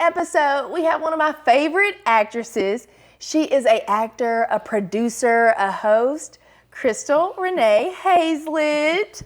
episode, we have one of my favorite actresses. She is an actor, a producer, a host, Crystal Renee Hayslett.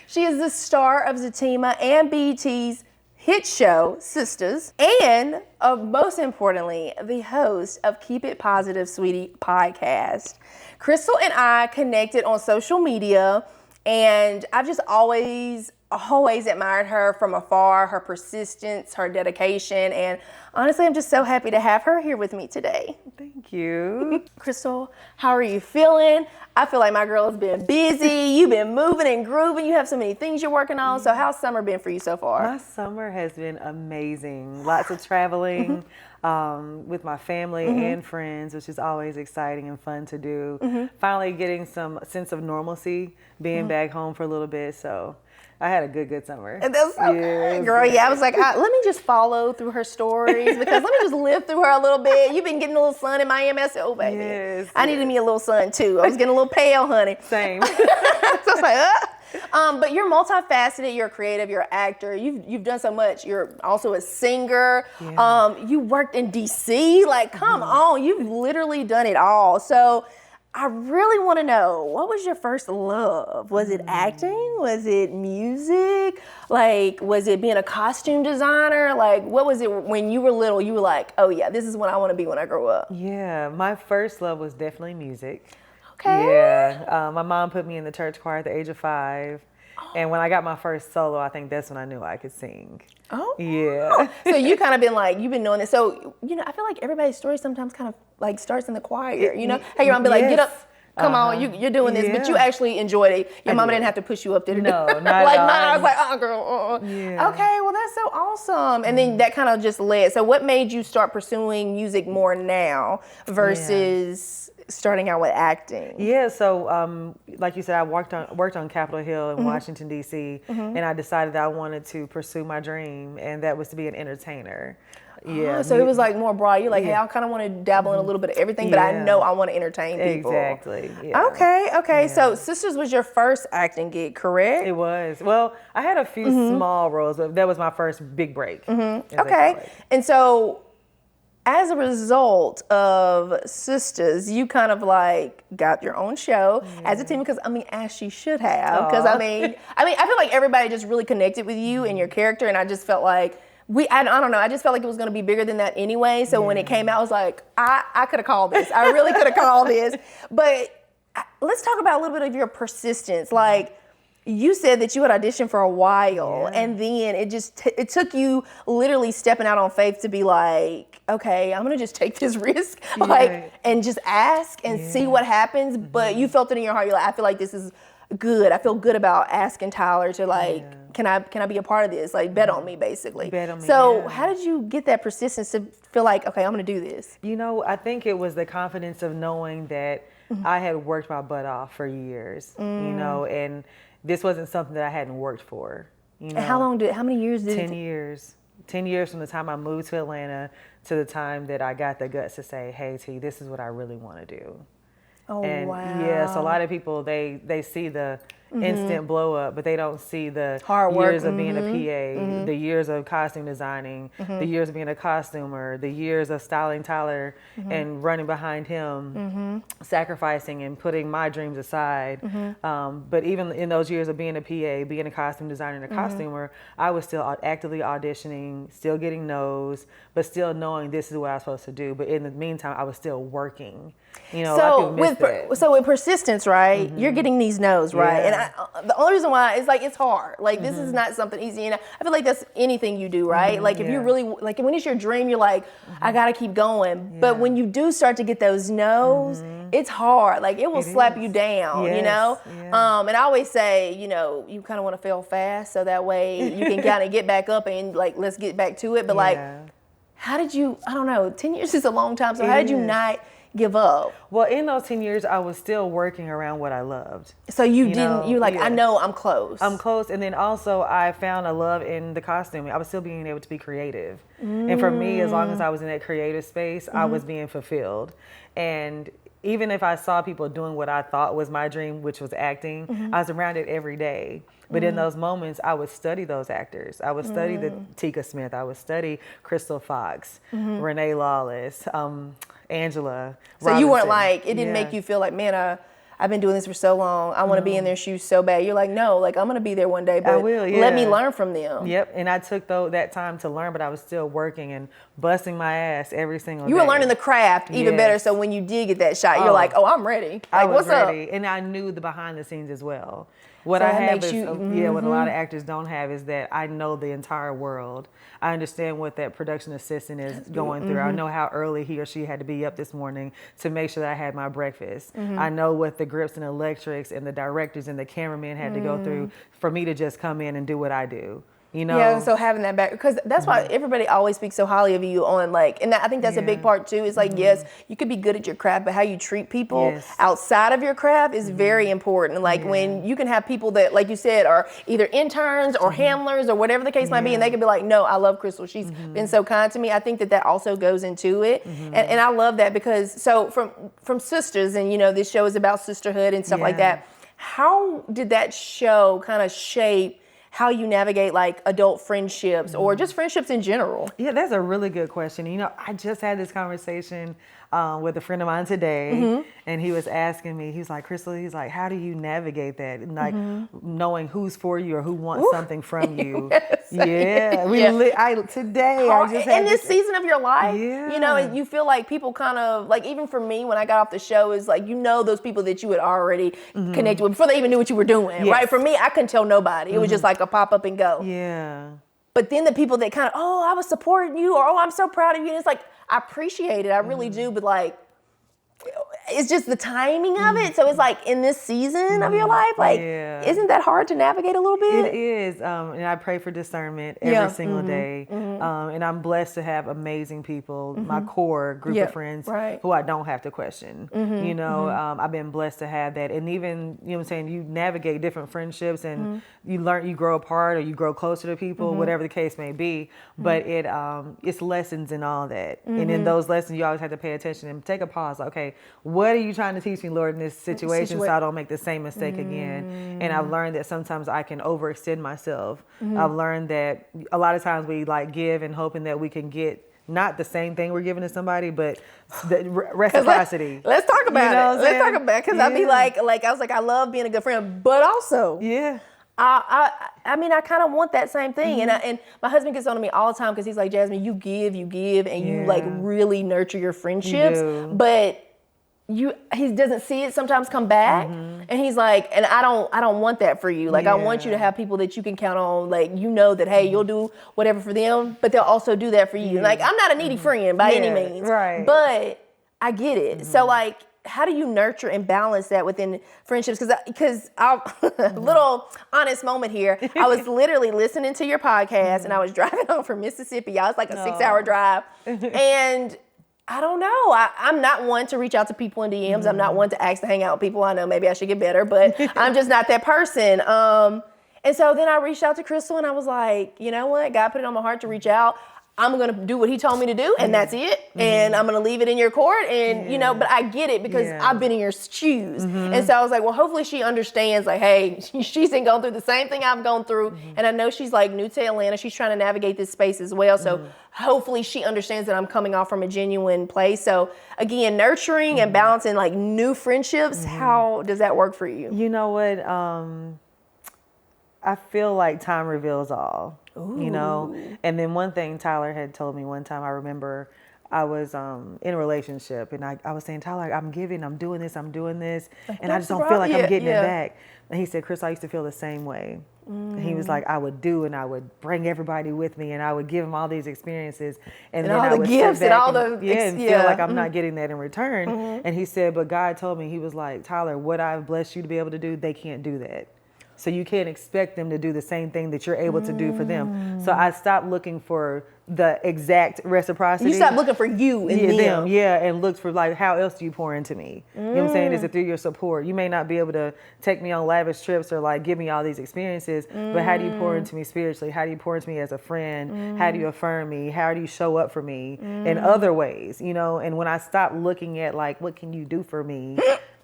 She is the star of Zatima and BET's hit show, Sisters, and most importantly, the host of Keep It Positive, Sweetie podcast. Crystal and I connected on social media, and I've just always admired her from afar, her persistence, her dedication, and honestly, I'm just so happy to have her here with me today. Thank you. Crystal, how are you feeling? I feel like my girl has been busy. You've been moving and grooving. You have so many things you're working on. So how's summer been for you so far? My summer has been amazing. Lots of traveling with my family and friends, which is always exciting and fun to do. Finally getting some sense of normalcy, being back home for a little bit. So I had a good summer. And that's so good, girl. Yeah, I was like, let me just follow through her stories because let me just live through her a little bit. You've been getting a little sun in Miami. I said, oh, baby. Yes, I needed me a little sun, too. I was getting a little pale, honey. Same. So I was like, but you're multifaceted. You're a creative. You're an actor. You've done so much. You're also a singer. Yeah. You worked in D.C. Like, come on. You've literally done it all. So I really want to know, what was your first love? Was it acting? Was it music? Like, was it being a costume designer? Like, what was it when you were little? You were like, oh yeah, this is what I want to be when I grow up. Yeah, my first love was definitely music. Okay. Yeah, my mom put me in the church choir at the age of 5. And when I got my first solo, I think that's when I knew I could sing. Oh. Yeah. So you kind of been like, you've been doing this. So, I feel like everybody's story sometimes kind of like starts in the choir, How your mom be like, get up, come on, you're doing this. But you actually enjoyed it. Your mama didn't have to push you up, did it? No, not like at all. mine, I was like, girl. Yeah. Okay, well, that's so awesome. And then that kind of just led. So what made you start pursuing music more now versus starting out with acting? Yeah, so like you said, I worked on Capitol Hill in Washington, D.C., and I decided that I wanted to pursue my dream, and that was to be an entertainer. Yeah. So it was like more broad. You're like, hey, I kind of want to dabble in a little bit of everything, but I know I want to entertain people. Exactly. Yeah. Okay. Yeah. So Sisters was your first acting gig, correct? It was. Well, I had a few small roles, but that was my first big break. Okay. And so as a result of Sisters, you kind of like got your own show as a team, because as she should have, because I feel like everybody just really connected with you and your character, and I just felt like I don't know, I just felt like it was going to be bigger than that anyway. So when it came out, I was like, I could have called this. I really could have called this. But let's talk about a little bit of your persistence. Like, you said that you had auditioned for a while, and then it took you literally stepping out on faith to be like, okay, I'm gonna just take this risk, and just ask and see what happens. But you felt it in your heart. You're like, I feel like this is good. I feel good about asking Tyler to like, can I be a part of this? Like, bet on me, basically. Bet on me. So how did you get that persistence to feel like, okay, I'm gonna do this? I think it was the confidence of knowing that I had worked my butt off for years, and this wasn't something that I hadn't worked for. And how many years did 10 years. 10 years from the time I moved to Atlanta to the time that I got the guts to say, hey, T, this is what I really want to do. Oh, and wow. Yeah, so a lot of people, they see the instant blow up, but they don't see the hard work. Years of being a PA, the years of costume designing, the years of being a costumer, the years of styling Tyler and running behind him, sacrificing and putting my dreams aside. But even in those years of being a PA, being a costume designer and a costumer, I was still actively auditioning, still getting no's, but still knowing this is what I was supposed to do. But in the meantime, I was still working. So with persistence, right? You're getting these no's, right? And the only reason why is like, it's hard. Like, this is not something easy. And I feel like that's anything you do, right? Like, if you really, like, when it's your dream, you're like, I gotta keep going. But when you do start to get those no's, it's hard. Like, it will slap you down, And I always say, you kind of want to fail fast, so that way you can kind of get back up and like, let's get back to it. But like, how did you, I don't know, 10 years is a long time. So how did you not give up? Well, in those 10 years, I was still working around what I loved. So you're like, I know I'm close. I'm close. And then also I found a love in the costuming. I was still being able to be creative. And for me, as long as I was in that creative space, I was being fulfilled. And even if I saw people doing what I thought was my dream, which was acting, I was around it every day. But in those moments, I would study those actors. I would study the Tika Smith. I would study Crystal Fox, Renee Lawless, Angela So you weren't Robinson. like, it didn't make you feel like, man, I've been doing this for so long. I want to be in their shoes so bad. You're like, no, like I'm going to be there one day, but I will, let me learn from them. Yep. And I took that time to learn, but I was still working and busting my ass every single day. You were learning the craft even better. So when you did get that shot, you're like, oh, I'm ready. Like, I was what's ready. up? And I knew the behind the scenes as well. What So I that have makes is, you- what a lot of actors don't have is that I know the entire world. I understand what that production assistant is going through. I know how early he or she had to be up this morning to make sure that I had my breakfast. I know what the grips and electrics and the directors and the cameraman had to go through for me to just come in and do what I do. You know? Yeah, so having that back, because that's why everybody always speaks so highly of you on like, and I think that's a big part too. It's like, yes, you could be good at your craft, but how you treat people outside of your craft is very important. Like when you can have people that, like you said, are either interns or handlers or whatever the case might be, and they can be like, no, I love Crystal. She's been so kind to me. I think that also goes into it. And I love that because, so from Sisters, and you know, this show is about sisterhood and stuff like that. How did that show kind of shape how you navigate like adult friendships or just friendships in general? Yeah, that's a really good question. You know, I just had this conversation with a friend of mine today, and he was asking me, he's like, Crystal, he's like, how do you navigate that? And like knowing who's for you or who wants something from you. Today I just had in this season of your life, you know, you feel like people kind of like, even for me, when I got off the show, is like, you know, those people that you had already connected with before they even knew what you were doing, right? For me, I couldn't tell nobody. It was just like a pop up and go. Yeah. But then the people that kind of, oh, I was supporting you, or oh, I'm so proud of you. And it's like, I appreciate it. I really do. But like, it's just the timing of it. So it's like in this season of your life, like, isn't that hard to navigate a little bit? It is. And I pray for discernment every single day. And I'm blessed to have amazing people, my core group of friends who I don't have to question. You know, I've been blessed to have that. And even, you know what I'm saying, you navigate different friendships and you grow apart or you grow closer to people, whatever the case may be. But it's lessons and all that. And in those lessons, you always have to pay attention and take a pause. Like, okay, what are you trying to teach me, Lord, in this situation so I don't make the same mistake again? And I've learned that sometimes I can overextend myself. I've learned that a lot of times we like give and hoping that we can get not the same thing we're giving to somebody, but the reciprocity. Let's talk about it. Let's talk about it. Because I'd be like, I was like, I love being a good friend, but also, I mean, I kind of want that same thing. And my husband gets on to me all the time because he's like, Jasmine, you give, and you like really nurture your friendships, but he doesn't see it sometimes come back, and he's like, and I don't want that for you. Like, I want you to have people that you can count on. Like, you know that, hey, you'll do whatever for them, but they'll also do that for you. Like, I'm not a needy friend by any means, but I get it. So like, how do you nurture and balance that within friendships? Because little honest moment here. I was literally listening to your podcast, and I was driving home from Mississippi. I was like a 6-hour drive, and I don't know. I'm not one to reach out to people in DMs. I'm not one to ask to hang out with people. I know maybe I should get better, but I'm just not that person. And so then I reached out to Crystal, and I was like, you know what? God put it on my heart to reach out. I'm going to do what he told me to do, and that's it. And I'm going to leave it in your court. And, you know, but I get it because I've been in your shoes. And so I was like, well, hopefully she understands, like, hey, she's been going through the same thing I've gone through. And I know she's like new to Atlanta. She's trying to navigate this space as well. So hopefully she understands that I'm coming off from a genuine place. So again, nurturing and balancing like new friendships. How does that work for you? You know what? I feel like time reveals all. You know, and then one thing Tyler had told me one time, I remember I was in a relationship, and I was saying, Tyler, I'm giving, I'm doing this, and I just don't feel like I'm getting it back. And he said, Chris, I used to feel the same way. And he was like, I would do, and I would bring everybody with me, and I would give them all these experiences, and then I would gifts sit back and all and feel like I'm not getting that in return. And he said, but God told me, he was like, Tyler, what I've blessed you to be able to do, they can't do that. So you can't expect them to do the same thing that you're able to do for them. So I stopped looking for the exact reciprocity. You stopped looking for you in them. And looked for like, how else do you pour into me? You know what I'm saying? Is it through your support? You may not be able to take me on lavish trips or like give me all these experiences, but how do you pour into me spiritually? How do you pour into me as a friend? How do you affirm me? How do you show up for me in other ways? You know, and when I stopped looking at like, what can you do for me?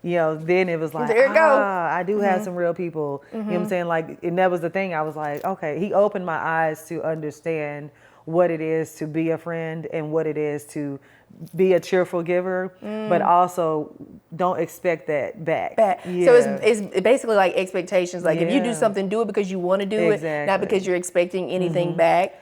you know, then it was like, there you go. I do have some real people. You know what I'm saying? Like, and that was the thing. I was like, okay, he opened my eyes to understand what it is to be a friend and what it is to be a cheerful giver, but also don't expect that back. Yeah. So it's basically like expectations. Like if you do something, do it because you want to do it, not because you're expecting anything back.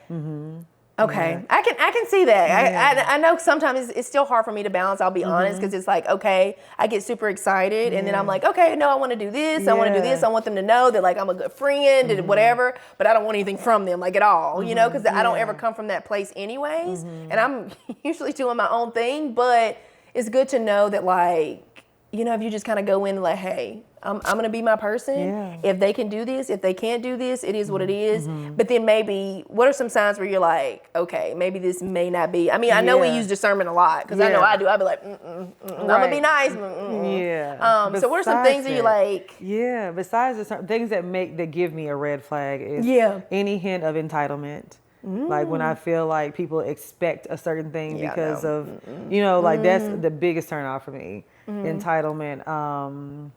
Okay, yeah. I can see that. Yeah. I know sometimes it's still hard for me to balance. I'll be honest, because it's like, okay, I get super excited, and then I'm like, okay, no, I want to do this. I want to do this. I want them to know that like I'm a good friend and whatever, but I don't want anything from them like at all, you know, because I don't ever come from that place anyways, and I'm usually doing my own thing. But it's good to know that, like, you know, if you just kind of go in like, hey, I'm going to be my person. Yeah. If they can do this, if they can't do this, it is what it is. But then maybe, what are some signs where you're like, okay, maybe this may not be. I mean, I know we use discernment a lot, because I know I do. I'll be like, I'm going to be nice. Yeah. So what are some things that you like? Yeah, besides the things that give me a red flag is any hint of entitlement. Like when I feel like people expect a certain thing because of, you know, like that's the biggest turn off for me. Entitlement.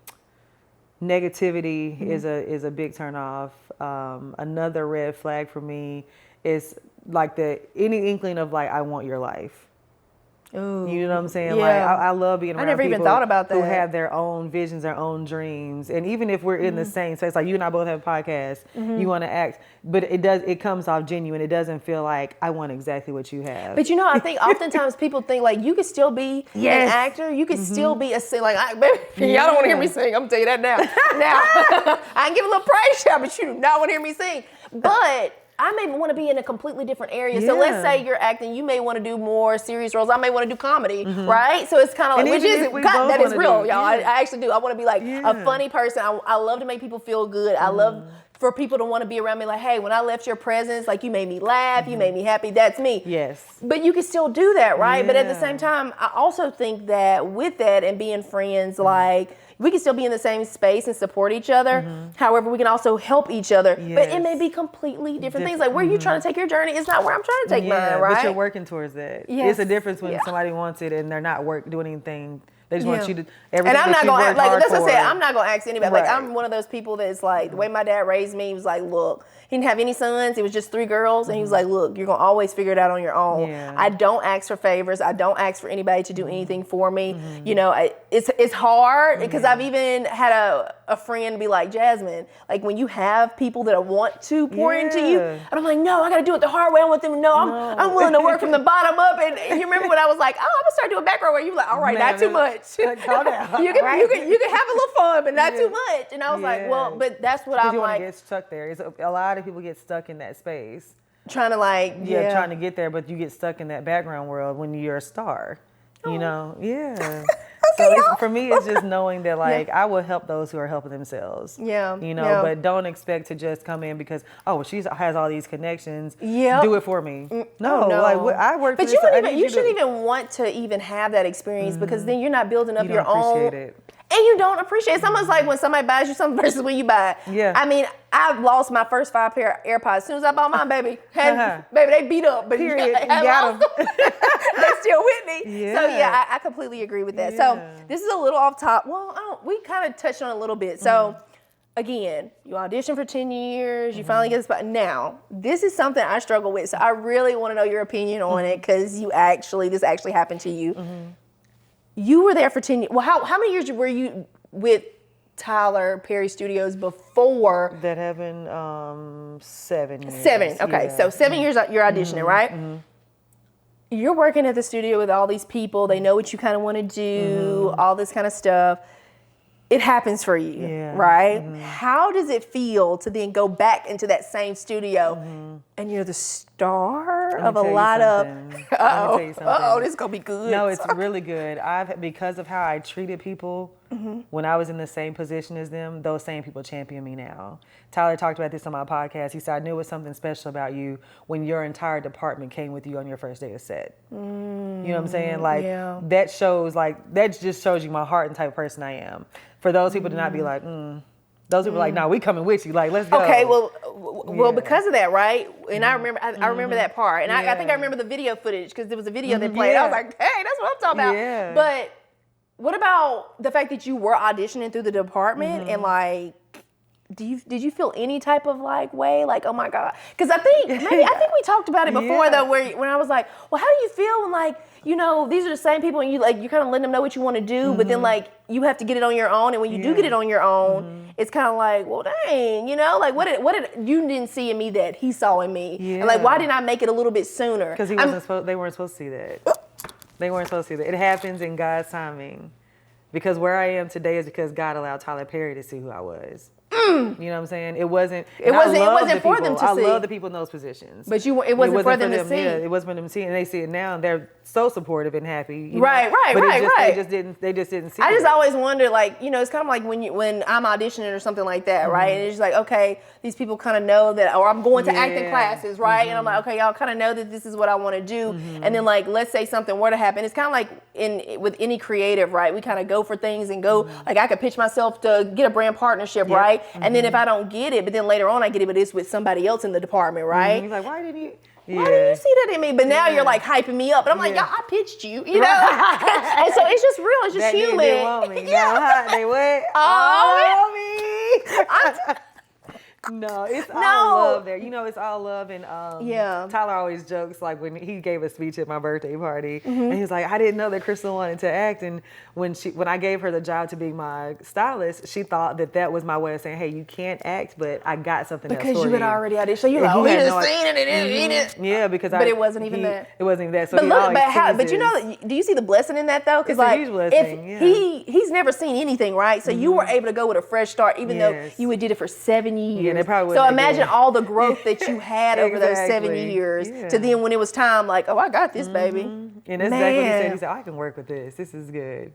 Negativity is a big turn off. Another red flag for me is like any inkling of like, I want your life. Ooh, you know what I'm saying? Yeah. Like I love being around people. I never even thought about that. Who have their own visions, their own dreams, and even if we're in the same space, like you and I both have a podcast, you want to act, but it comes off genuine. It doesn't feel like I want exactly what you have. But you know, I think oftentimes people think like you could still be an actor, you could still be a singer. Like, y'all don't want to hear me sing. I'm gonna tell you that now. Now I can give a little praise shout, but you do not want to hear me sing. But I may want to be in a completely different area. So let's say you're acting, you may want to do more serious roles. I may want to do comedy, right? So it's kind of like, that is real, y'all. I actually do. I want to be like a funny person. I love to make people feel good. I love for people to want to be around me like, hey, when I left your presence, like you made me laugh, you made me happy. That's me. Yes. But you can still do that, right? Yeah. But at the same time, I also think that with that and being friends, like, we can still be in the same space and support each other. However, we can also help each other. Yes. But it may be completely different things. Like where you trying to take your journey is not where I'm trying to take mine, right? But you're working towards that. Yes. It's a difference when somebody wants it and they're not doing anything. They just want you to everything. And I'm not gonna like that's what I said. I'm not gonna ask anybody. Like I'm one of those people that's like the way my dad raised me. He was like, look, he didn't have any sons. It was just 3 girls, and he was like, look, you're gonna always figure it out on your own. Yeah. I don't ask for favors. I don't ask for anybody to do anything for me. You know, it's hard because I've even had a friend be like, Jasmine, like when you have people that want to pour into you, and I'm like, no, I gotta do it the hard way. I want them to know I'm willing to work from the bottom up. And you remember when I was like, oh, I'm gonna start doing background work. You were like, all right, not too much. Calm down. You can have a little fun, but not too much. And I was like, well, but that's what I'm you like. You get stuck there. A lot of people get stuck in that space. Trying to like, trying to get there, but you get stuck in that background world when you're a star. You know, So for me, it's just knowing that like I will help those who are helping themselves. Yeah. You know, but don't expect to just come in because she has all these connections. Yeah. Do it for me. No. Like I work. But you shouldn't even want to even have that experience because then you're not building up your own. Appreciate it. And you don't appreciate it. It's almost like when somebody buys you something versus when you buy it. Yeah. I mean, I've lost my first 5 pair of AirPods. As soon as I bought mine, baby, baby, they beat up. But period. You got them. They're still with me. Yeah. So I completely agree with that. Yeah. So this is a little off top. Well, we kind of touched on it a little bit. So again, you audition for 10 years. You finally get the spot. Now, this is something I struggle with. So I really want to know your opinion on it because this actually happened to you. You were there for 10 years. Well, how many years were you with Tyler Perry Studios before? That have been 7 years. 7, okay. Yeah. So 7 years you're auditioning, right? You're working at the studio with all these people. They know what you kind of want to do, all this kind of stuff. It happens for you, right? How does it feel to then go back into that same studio and you're the star of a lot of, this is going to be good. No, it's really good. Because of how I treated people when I was in the same position as them, those same people champion me now. Tyler talked about this on my podcast. He said, I knew it was something special about you when your entire department came with you on your first day of set. You know what I'm saying? Like that just shows you my heart and type of person I am. For those people to not be like, those people are like, nah, we coming with you. Like, let's go. Okay, well, because of that, right? And I remember that part. And I think I remember the video footage because there was a video they played. I was like, hey, that's what I'm talking about. But what about the fact that you were auditioning through the department and like, did you feel any type of like way, like, oh my God? Because I think we talked about it before though, when I was like, well, how do you feel when like, you know, these are the same people and you kind of letting them know what you want to do, but then like you have to get it on your own, and when you do get it on your own, it's kind of like, well, dang, you know, like what did you didn't see in me that he saw in me, and like why didn't I make it a little bit sooner? Because they weren't supposed to see that. They weren't supposed to see that. It happens in God's timing. Because where I am today is because God allowed Tyler Perry to see who I was. You know what I'm saying? It wasn't for them to see. I love the people in those positions. But it wasn't for them to see. Yeah, it wasn't for them to see, and they see it now, and they're so supportive and happy. Right. They just didn't see. I just always wonder, like, you know, it's kind of like when I'm auditioning or something like that, right? And it's just like, okay, these people kind of know that, or I'm going to acting classes, right? And I'm like, okay, y'all kind of know that this is what I want to do. And then like, let's say something were to happen. It's kind of like with any creative, right? We kind of go for things and go, like I could pitch myself to get a brand partnership, right? And then if I don't get it, but then later on I get it, but it's with somebody else in the department, right? He's like, why didn't you see that in me? But now you're like hyping me up, and I'm like, y'all, I pitched you, you know? And so it's just real, it's just human. They want me. No, they what? Oh, me. No, it's all love there. You know, it's all love. And Tyler always jokes, like when he gave a speech at my birthday party, and he was like, I didn't know that Crystal wanted to act. And when I gave her the job to be my stylist, she thought that was my way of saying, hey, you can't act, but I got something else for you. Because you had already auditioned. So you're like, oh, he just seen it and he didn't. Yeah, because but it wasn't even that. It wasn't even that. So but you know, do you see the blessing in that though? Because like, huge blessing, if he's never seen anything, right? So you were able to go with a fresh start, even though you did it for 7 years. Yeah, they probably so imagine all the growth that you had over those 7 years to then when it was time, like, oh, I got this, baby. And that's exactly what he said. He said, I can work with this. This is good.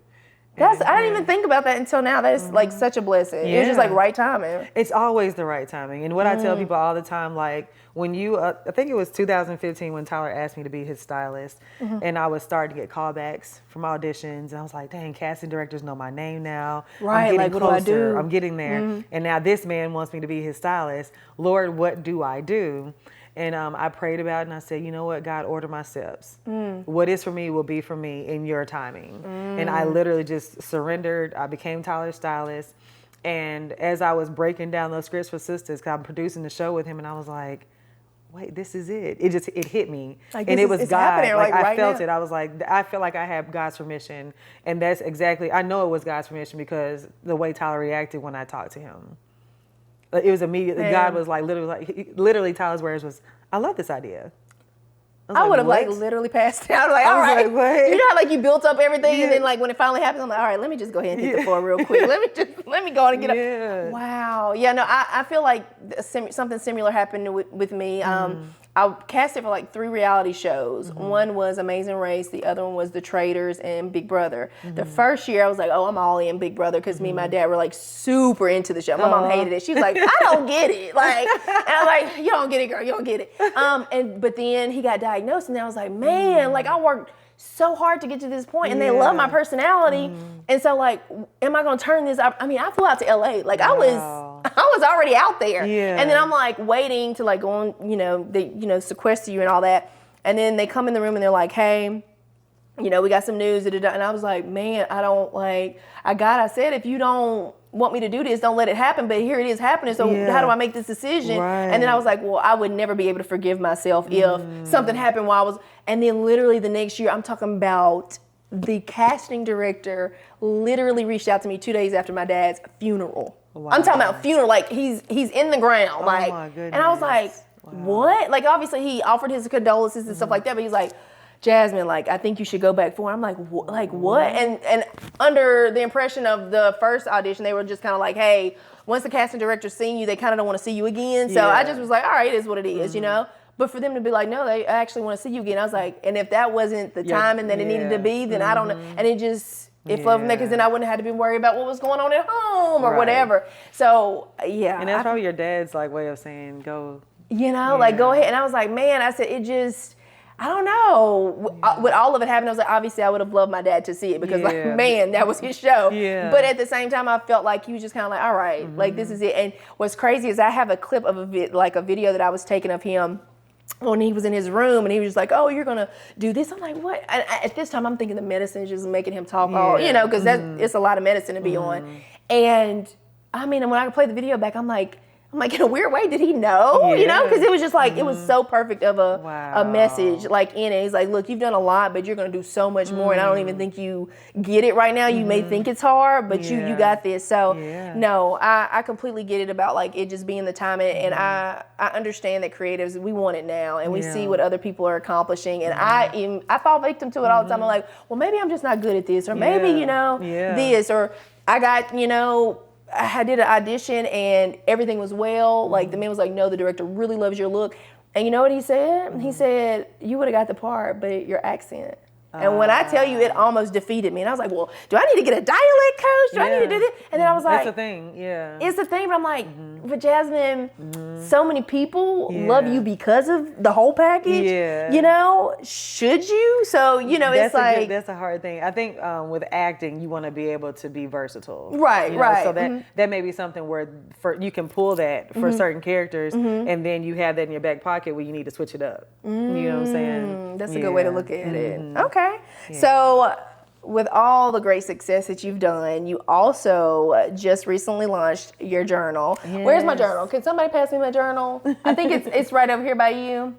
I didn't even think about that until now. That is like such a blessing. It was just like right timing. It's always the right timing. And what I tell people all the time, like when I think it was 2015 when Tyler asked me to be his stylist, and I was starting to get callbacks from auditions, and I was like, dang, casting directors know my name now. Right, I'm getting like, closer. what do I do? I'm getting there. And now this man wants me to be his stylist. Lord, what do I do? And I prayed about it, and I said, you know what, God, order my steps. What is for me will be for me in your timing. And I literally just surrendered. I became Tyler's stylist. And as I was breaking down those scripts for Sisters, because I'm producing the show with him, and I was like, wait, this is it. It hit me. Like, and it was God. Like I felt it. I was like, I feel like I have God's permission. And that's exactly, I know it was God's permission because the way Tyler reacted when I talked to him. It was immediate. God was like, literally Tyler's words was, I love this idea. I would have like literally passed out. Like, all right. Like, you know how like you built up everything and then like when it finally happens, I'm like, all right, let me just go ahead and hit the floor real quick. Let me go on and get up. Wow. Yeah, no, I feel like something similar happened with me. I casted for like 3 reality shows. One was Amazing Race, the other one was The Traitors and Big Brother. The first year I was like, oh, I'm all in Big Brother because me and my dad were like super into the show. My mom hated it. She was like, I don't get it. Like, and I was like, you don't get it, girl, you don't get it. But then he got diagnosed and I was like, man, like I worked so hard to get to this point and they love my personality. And so like, am I gonna turn this up? I mean, I flew out to LA. Like I was already out there. And then I'm like waiting to like go on, they sequester you and all that. And then they come in the room and they're like, hey, we got some news. And I was like, man, I said, if you don't want me to do this, don't let it happen. But here it is happening. So how do I make this decision? And then I was like, well, I would never be able to forgive myself if something happened while I was, and then literally the next year, I'm talking about the casting director literally reached out to me 2 days after my dad's funeral. Wow. I'm talking about funeral, like he's in the ground, like, my goodness. And I was like, what? Like obviously he offered his condolences and stuff like that, but he's like, Jasmine, like I think you should go back for it. I'm like, what? And under the impression of the first audition, they were just kind of like, hey, once the casting director's seen you, they kind of don't want to see you again. So I just was like, all right, it is what it is, But for them to be like, no, they actually want to see you again. I was like, and if that wasn't the time and that it needed to be, then I don't know. And it flowed from there because then I wouldn't have had to be worried about what was going on at home or whatever. So yeah. And that's probably your dad's like way of saying go. Like go ahead. And I was like, man, I said, it just, I don't know. With all of it happening, I was like, obviously I would have loved my dad to see it because like, man, that was his show. But at the same time, I felt like he was just kind of like, all right, like this is it. And what's crazy is I have a clip of a video that I was taking of him when he was in his room and he was just like, oh, you're going to do this. I'm like, what? At this time, I'm thinking the medicine is just making him talk all, you know, because it's a lot of medicine to be on. And I mean, when I played the video back, I'm like, in a weird way, did he know? You know, because it was just like, it was so perfect of a message, like in it. He's like, look, you've done a lot, but you're going to do so much more. And I don't even think you get it right now. You may think it's hard, but you got this. So no, I completely get it about like it just being the time. And I understand that creatives, we want it now. And we see what other people are accomplishing. And I fall victim to it all the time. I'm like, well, maybe I'm just not good at this. Or maybe, you know, this. Or I got, you know, I did an audition and everything was well. Like the man was like, no, the director really loves your look. And you know what he said? He said, you would have got the part, but your accent. And when I tell you, it almost defeated me. And I was like, well, do I need to get a dialect coach? Do I need to do this? And then I was like, it's a thing, it's a thing, but I'm like, but Jasmine, so many people love you because of the whole package. You know, should you? So, you know, it's like. That's a hard thing. I think with acting, you want to be able to be versatile. Right, you know? So that may be something where you can pull that for certain characters, and then you have that in your back pocket where you need to switch it up. You know what I'm saying? That's a good way to look at it. Okay. So with all the great success that you've done, you also just recently launched your journal. Where's my journal? Can somebody pass me my journal? I think it's right over here by you.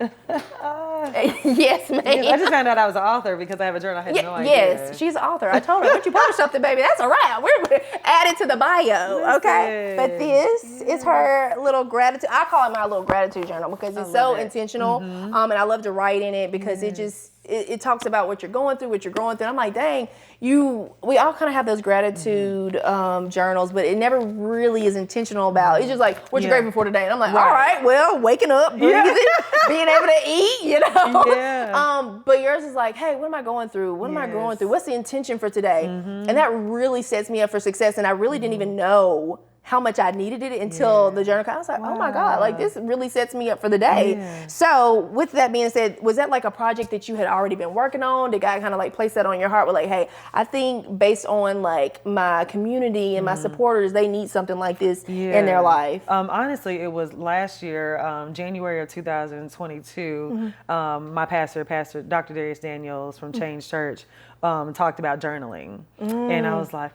Yes, ma'am. I just found out I was an author because I have a journal. I had no idea. Yes, she's an author. I told her, once you publish something, baby, that's all right. We're added to the bio, okay? But this is her little gratitude. I call it my little gratitude journal because it's so intentional. And I love to write in it because it just, it talks about what you're going through, what you're going through. I'm like, dang, we all kind of have those gratitude journals, but it never really is intentional about. It's just like, what you're grateful for today. And I'm like, all right, well, waking up, breathing, being able to eat, you know. But yours is like, hey, what am I going through? What am I going through? What's the intention for today? And that really sets me up for success. And I really didn't even know how much I needed it until the journal. I was like, oh my God, like this really sets me up for the day. So with that being said, was that like a project that you had already been working on? Did God kind of like place that on your heart with like, hey, I think based on like my community and my supporters, they need something like this in their life? Honestly, it was last year, January of 2022, my pastor, Dr. Darius Daniels from Change Church, talked about journaling. And I was like,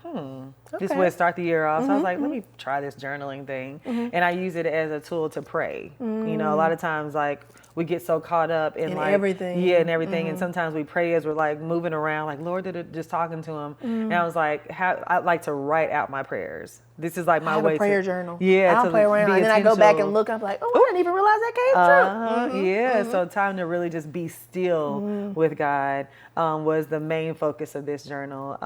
this would start the year off. So I was like, let me try this journaling thing. And I use it as a tool to pray. You know, a lot of times like we get so caught up in like everything. And everything. And sometimes we pray as we're like moving around, like Lord, just talking to him. And I was like, I like to write out my prayers. This is like my way to prayer journal. Yeah, I'll play around, and then I go back and look. I'm like, oh, I didn't even realize that came true. So time to really just be still with God was the main focus of this journal.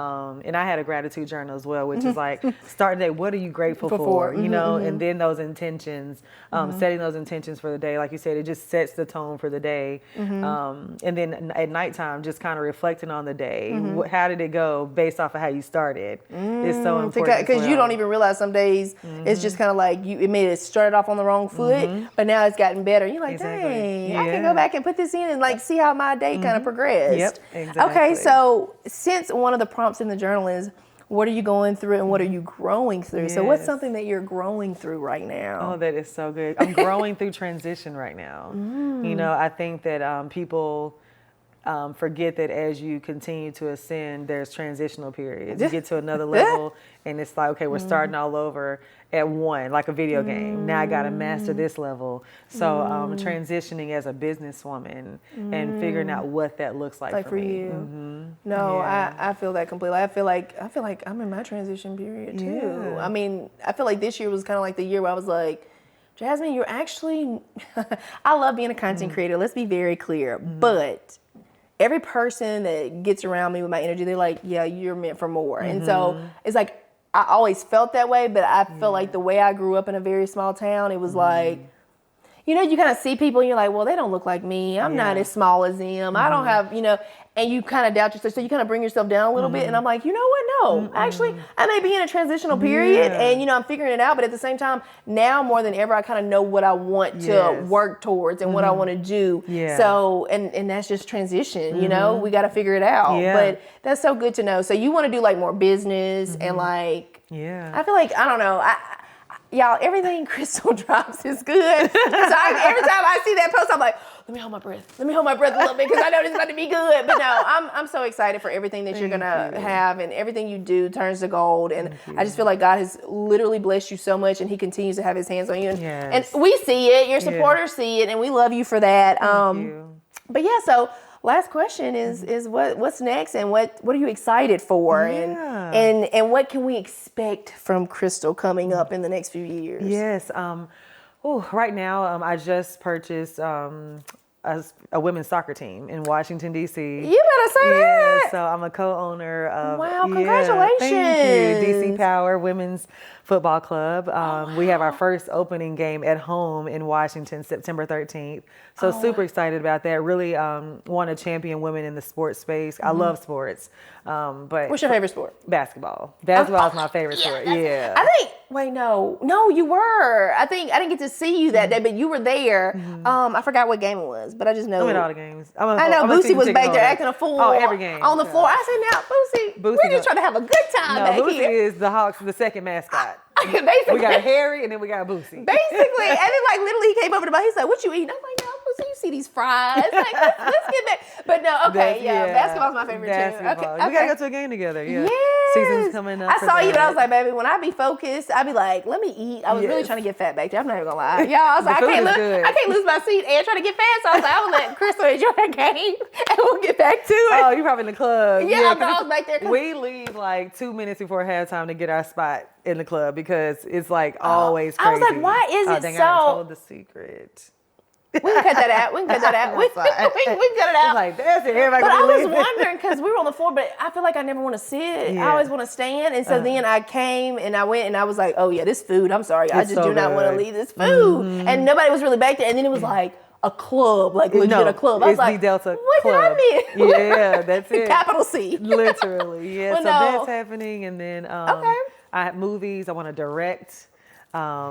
And I had a gratitude journal as well, which is like start the day. What are you grateful for? You know, and then those intentions, setting those intentions for the day. Like you said, it just sets the tone for the day. And then at nighttime, just kind of reflecting on the day. How did it go based off of how you started? It's so important because you don't even realize some days it's just kind of like it may have started off on the wrong foot, but now it's gotten better. You're like, dang, I can go back and put this in and like see how my day kind of progressed. Okay, so since one of the prompts in the journal is, what are you going through and what are you growing through? So what's something that you're growing through right now? Oh, that is so good. I'm growing through transition right now. You know, I think that people forget that as you continue to ascend, there's transitional periods. You get to another level and it's like, okay, we're starting all over at one, like a video game. Now I got to master this level. So transitioning as a businesswoman and figuring out what that looks like for me. You. No, I feel that completely. I feel like I'm in my transition period too. I mean, I feel like this year was kind of like the year where I was like, Jasmine, you're actually, I love being a content creator. Let's be very clear. But every person that gets around me with my energy, they're like, yeah, you're meant for more. And so it's like, I always felt that way, but I felt like the way I grew up in a very small town, it was like, you know, you kind of see people and you're like, well, they don't look like me. I'm not as small as them. I don't have, you know, and you kind of doubt yourself. So you kind of bring yourself down a little bit. And I'm like, you know what? No, actually, I may be in a transitional period and, you know, I'm figuring it out. But at the same time, now more than ever, I kind of know what I want to work towards and what I want to do. So, and that's just transition, you know, we got to figure it out. But that's so good to know. So you want to do like more business and like, I feel like, I don't know, y'all, everything Crystal drops is good. So every time I see that post, I'm like, let me hold my breath. Let me hold my breath a little bit because I know this is about to be good. But no, I'm so excited for everything that you're going to have, and everything you do turns to gold. And I just feel like God has literally blessed you so much, and he continues to have his hands on you. And we see it. Your supporters see it, and we love you for that. Thank you. But yeah, so last question is what's next, and what are you excited for, and what can we expect from Crystal coming up in the next few years? Yes. Right now, I just purchased a women's soccer team in Washington, D.C. You better say that. So I'm a co-owner of. Wow, congratulations. Thank you. DC Power Women's Football Club. We have our first opening game at home in Washington, September 13th. So super excited about that. Really want to champion women in the sports space. I love sports. But what's your favorite sport? Basketball. Basketball is my favorite sport. Yeah. I think. Wait, no, you were. I think I didn't get to see you that day, but you were there. I forgot what game it was, but I just know. I'm at all the games. I know Boosie was back there acting a fool. Oh, every game. On the floor. I said, now, Boosie, we're just trying to have a good time back Boosie here. is the Hawks' the second mascot. Basically. We got Harry and then we got Boosie. Basically. And then like literally he came over to me. He's like, what you eating? I'm like, no, Boosie, you see these fries. Like, let's get back. But no, okay, basketball's my favorite too. Okay. We gotta go to a game together. Yeah. Yes. Season's coming up. I saw you, but I was like, baby, when I be focused, I be like, let me eat. I was really trying to get fat back there. I'm not even gonna lie. Y'all, I was like, I can't lose my seat and try to get fat. So I was like, I will let Crystal enjoy her game and we'll get back to it. Oh, you're probably in the club. Yeah, I was back there. We leave like 2 minutes before halftime to get our spot in the club because it's like always crazy. I was like, why is it so? I told the secret. We can cut that out. We can cut that out. We can cut it out. Like, that's it. Everybody but I was leaving. wondering because we were on the floor, but I feel like I never want to sit. Yeah. I always want to stand. And so then I came and I went and I was like, oh yeah, this food. I'm sorry. I just do not want to leave this food. And nobody was really back there. And then it was like a club, like legit a club. I was like, the Delta what Club. did I miss? Yeah, that's it. Capital C. Literally. Yeah. Well, So that's happening. And then I have movies. I want to direct. I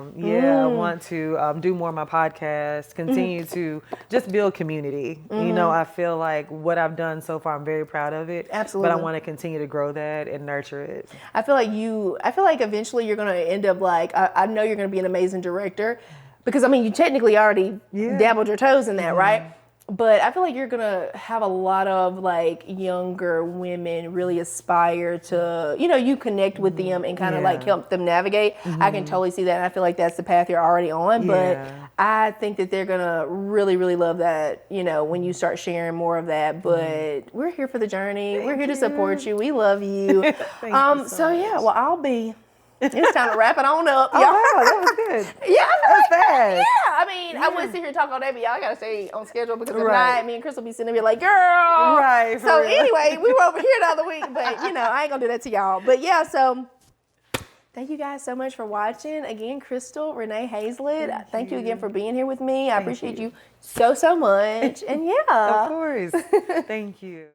want to do more of my podcast, continue to just build community. You know, I feel like what I've done so far, I'm very proud of it. Absolutely. But I want to continue to grow that and nurture it. I feel like eventually you're going to end up like, I know you're going to be an amazing director because I mean, you technically already dabbled your toes in that, right? But I feel like you're going to have a lot of like younger women really aspire to, you connect with them and kind of like help them navigate. I can totally see that. And I feel like that's the path you're already on. But I think that they're going to really, really love that, when you start sharing more of that. But we're here for the journey. We're here to support you. We love you. Thank you so much. Well, it's time to wrap it on up. Oh, wow, that was good. Yeah, that was fast. Yeah, I mean, I wouldn't sit here and talk all day, but y'all got to stay on schedule because if not, me and Chris will be sitting there like, girl. Right. So anyway, we were over here the other week, but I ain't going to do that to y'all. But yeah, so thank you guys so much for watching. Again, Crystal, Renee Hayslett, thank you again for being here with me. I appreciate you so much. And Of course. Thank you.